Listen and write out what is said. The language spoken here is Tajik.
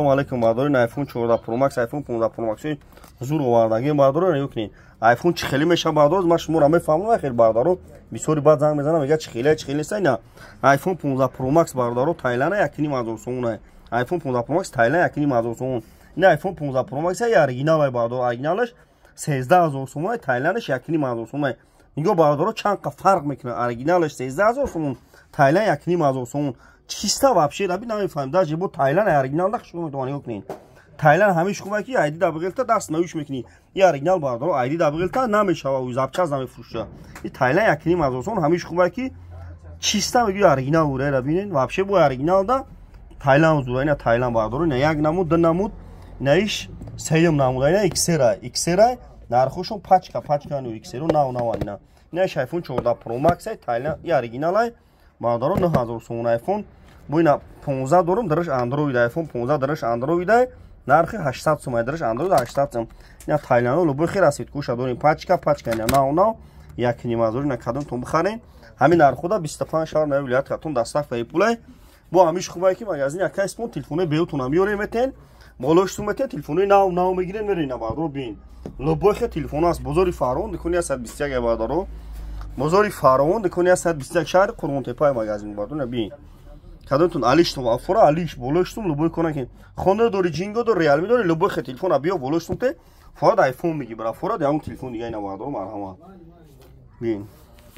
Assalomu alaykum bardori iPhone 14 Pro Max iPhone 15 Pro Max зур овардаги бардори юкнин iPhone чӣ хеле меша бардор ма шумо ра мефаҳмам хел бардоро бисёри бад занг мезанам мега чӣ хеле неста ина iPhone 15 Pro Max бардоро тайлана 1.5 сомона iPhone 15 Pro Max тайлана 1.5 сомон ина iPhone 15 Pro Max я оригинал бардор оригиналаш 13000 сомон тайланаш 1.5 сомон нигоҳ бардоро чанд қа фарқ мекунад оригиналаш 13000 сомон тайлан 1.5 сомон чиста вообще раби намефаҳмам даже бо тайлан оригинал дах шумо метавонед юкнин Тайланд ҳамиш хубаки айди да бигилта даст навиш мекунӣ. Я оригинал бардоро айди да бигилта намешава у запчас намефурӯша. И Тайланд 1.5 сом ҳамиш хубаки чиста меги оригинал бура бинен. Вообще бо оригинал да Тайланд зура ина Тайланд бардоро ина як намуд ду намуд наиш сеюм намуд ина XR нархушон пачка ну XR нав ина. Ина iPhone 14 Pro Max Тайланд я оригинал бардоро 9000 сом iPhone бо ина 15 дорум дараш Android iPhone 15 дараш Android нархи 800 сом дараш Android 800 сом. ина Тайланд лубой хир асид куша дорим пачка ина нав як нимазур на кадом тум бхарен ҳамин нархуда 25 шаҳр на вилоят катун дастак фай пулай бо ҳамиш хубай ки магазин яка смон телефоне беутунам ёре метен молоштум метен телефоне нав мегирен мерина бадро бин лубой хир телефон аст бозори фаровон дикуни 121 бадро бозори фаровон дикуни 121 шаҳр Қурғонтепа магазин бадро бин кадонтун алиштум афора алиш болоштум лубой кона ки хонда дори джинго дори реалми дори лубой хир телефон абиё болоштум те форад iPhone меги бара форад ям телефон дига ина бадро марҳама бин